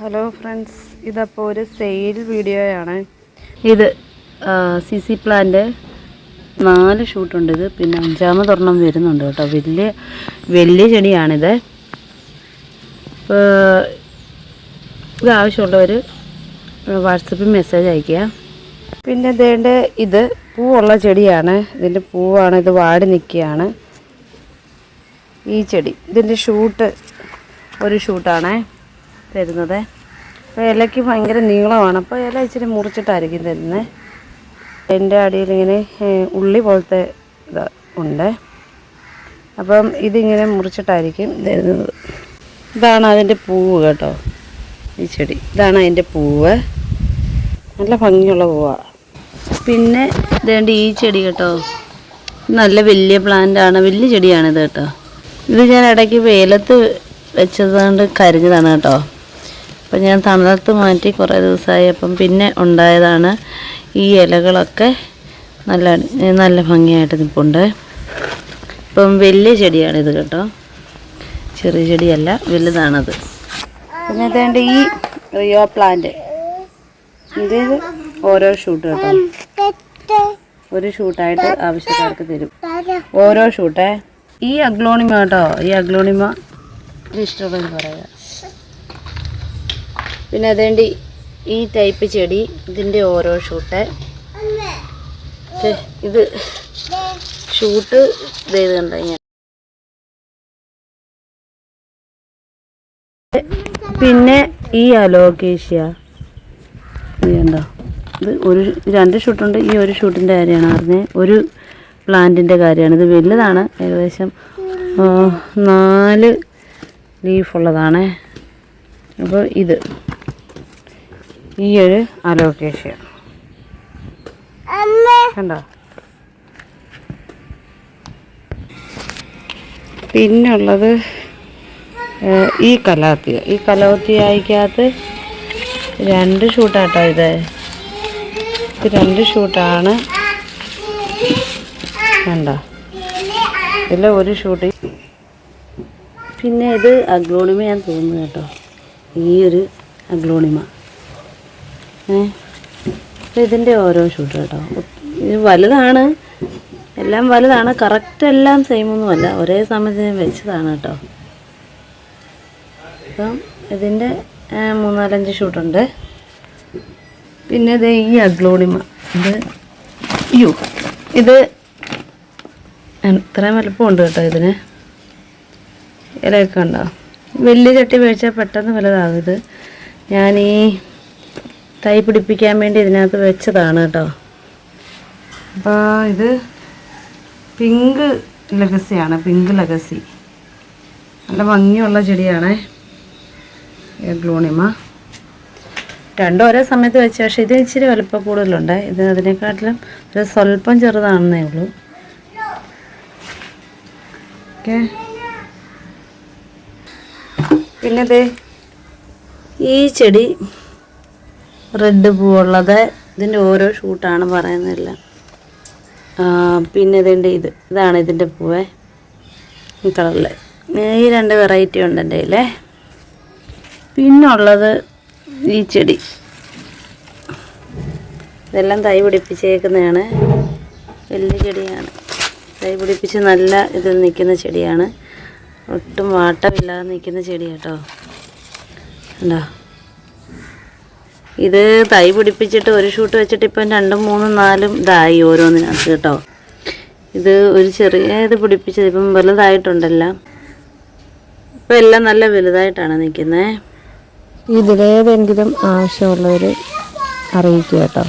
Hello friends, ഇതപ്പോൾ ഒരു sale വീഡിയോയാണ്. ഇത് CC പ്ലാന്റ് 4 ഷൂട്ടുണ്ട്. ഇത് പിന്നെ 5ാമതൊരെണ്ണം വരുന്നുണ്ട് കേട്ടോ. വലിയ ചെടിയാണിത്. ഇത് ആവശ്യമുള്ളവർ വാട്സപ്പിൽ മെസ്സേജ് അയയ്ക്കുക. പിന്നെ ഇത് പൂവുള്ള ചെടിയാണ്. ഇതിൻ്റെ പൂവാണ്. ഇത് വാടി നിൽക്കുകയാണ് ഈ ചെടി. ഇതിൻ്റെ ഒരു ഷൂട്ടാണേ തരുന്നത്. അപ്പോൾ ഇലയ്ക്ക് ഭയങ്കര നീളമാണ്. അപ്പോൾ ഇല ഇച്ചിരി മുറിച്ചിട്ടായിരിക്കും തരുന്നത്. എൻ്റെ അടിയിൽ ഇങ്ങനെ ഉള്ളി പോലത്തെ ഇത് ഉണ്ട്. അപ്പം ഇതിങ്ങനെ മുറിച്ചിട്ടായിരിക്കും തരുന്നത്. ഇതാണ് അതിൻ്റെ പൂവ് കേട്ടോ. ഈ ചെടി ഇതാണ് അതിൻ്റെ പൂവ്. നല്ല ഭംഗിയുള്ള പൂവാണ്. പിന്നെ ഈ ചെടി കേട്ടോ, നല്ല വലിയ പ്ലാന്റാണ്. വലിയ ചെടിയാണിത് കേട്ടോ. ഇത് ഞാൻ ഇടയ്ക്ക് വെയിലത്ത് വെച്ചതുകൊണ്ട് കരിഞ്ഞതാണ് കേട്ടോ. അപ്പം ഞാൻ തണലത്ത് മാറ്റി കുറേ ദിവസമായി. അപ്പം പിന്നെ ഉണ്ടായതാണ്. ഈ ഇലകളൊക്കെ നല്ല ഭംഗിയായിട്ട് നിൽപ്പുണ്ട്. ഇപ്പം വലിയ ചെടിയാണിത് കേട്ടോ, ചെറിയ ചെടിയല്ല, വലുതാണത്. പിന്നെ ഈ റിയോ പ്ലാന്റ്, ഇത് ഓരോ ഷൂട്ട് കേട്ടോ. ഒരു ഷൂട്ടായിട്ട് ആവശ്യക്കാർക്ക് തരും. ഓരോ ഷൂട്ടേ. ഈ അഗ്ലോണിമ കേട്ടോ, ഈ അഗ്ലോണിമ ഇഷ്ടമുള്ളത് പറയുക. പിന്നെ ഈ ടൈപ്പ് ചെടി, ഇതിൻ്റെ ഓരോ ഷൂട്ട്. ഇത് ഷൂട്ട് ചെയ്ത് കണ്ടോ ഞാൻ. പിന്നെ ഈ അലോക്കേഷ്യ കണ്ടോ. ഇത് 2 ഷൂട്ടുണ്ട്. ഈ ഒരു ഷൂട്ടിൻ്റെ കാര്യമാണ് പറഞ്ഞത്. ഒരു പ്ലാന്റിൻ്റെ കാര്യമാണ്. ഇത് വലുതാണ്. ഏകദേശം 4 ലീഫുള്ളതാണ്. അപ്പോൾ ഈ ഒരു അലോക്കേഷ്യ കണ്ടോ. പിന്നുള്ളത് ഈ കലോത്തിയായിക്കകത്ത് 2 ഷൂട്ടാട്ടോ. ഇത് 2 ഷൂട്ടാണ് കണ്ടോ. ഇതിൽ ഒരു ഷൂട്ട്. പിന്നെ ഇത് അഗ്ലോണിമ ഞാൻ തോന്നുന്നു കേട്ടോ. ഈ ഒരു അഗ്ലോണിമ. ഇതിൻ്റെ ഓരോ ഷൂട്ട് കേട്ടോ. ഇത് വലുതാണ്, എല്ലാം വലുതാണ്. കറക്റ്റ് എല്ലാം സെയിമൊന്നുമല്ല, ഒരേ സമയത്ത് വെച്ചതാണ് കേട്ടോ. അപ്പം ഇതിൻ്റെ 3-4-5 ഷൂട്ടുണ്ട്. പിന്നെ ഈ അഗ്ലോണിമ, ഇത് ഇത്രയും വലുപ്പമുണ്ട് കേട്ടോ. ഇതിന് ഇലയൊക്കെ ഉണ്ടോ. വലിയ ചട്ടി മേടിച്ചാൽ പെട്ടെന്ന് വലുതാകും. ഇത് ഞാൻ ഈ തൈ പിടിപ്പിക്കാൻ വേണ്ടി ഇതിനകത്ത് വെച്ചതാണ് കേട്ടോ. അപ്പോൾ ഇത് പിങ്ക് ലഗസിയാണ്. പിങ്ക് ലഗസി നല്ല ഭംഗിയുള്ള ചെടിയാണ് ഗ്ലോണിമ. 2 ഒരേ സമയത്ത് വെച്ച. പക്ഷേ ഇത് ഇച്ചിരി വലുപ്പം കൂടുതലുണ്ട്. ഇത് അതിനെക്കാട്ടിലും ഒരു സ്വല്പം ചെറുതാണെന്നേ ഉള്ളൂ. ഓക്കെ. പിന്നെ ഈ ചെടി റെഡ് പൂവുള്ളത്. ഇതിൻ്റെ ഓരോ ഷൂട്ടാണ് പറയുന്നില്ല. പിന്നെ ഇതാണ് ഇതിൻ്റെ പൂവ്. ഈ കളറിൽ ഈ 2 വെറൈറ്റി ഉണ്ട് എൻ്റെ കയ്യിൽ. പിന്നുള്ളത് ഈ ചെടി. ഇതെല്ലാം തൈ പിടിപ്പിച്ചേക്കുന്നതാണ്. വലിയ ചെടിയാണ്. തൈ പിടിപ്പിച്ച് നല്ല ഇതിൽ നിൽക്കുന്ന ചെടിയാണ്. ഒട്ടും വാട്ടമില്ലാതെ നിൽക്കുന്ന ചെടി കേട്ടോ. ഉണ്ടോ. ഇത് തൈ പിടിപ്പിച്ചിട്ട് ഒരു ഷൂട്ട് വെച്ചിട്ട് ഇപ്പം 2, 3, 4 ഇതായി ഓരോന്നിനകത്ത് കേട്ടോ. ഇത് ഒരു ചെറിയ ഇത് പിടിപ്പിച്ചത് ഇപ്പം വലുതായിട്ടുണ്ടെല്ലാം. ഇപ്പം എല്ലാം നല്ല വലുതായിട്ടാണ് നിൽക്കുന്നത്. ഇതിലേതെങ്കിലും ആവശ്യമുള്ളവർ അറിയിക്കുക കേട്ടോ.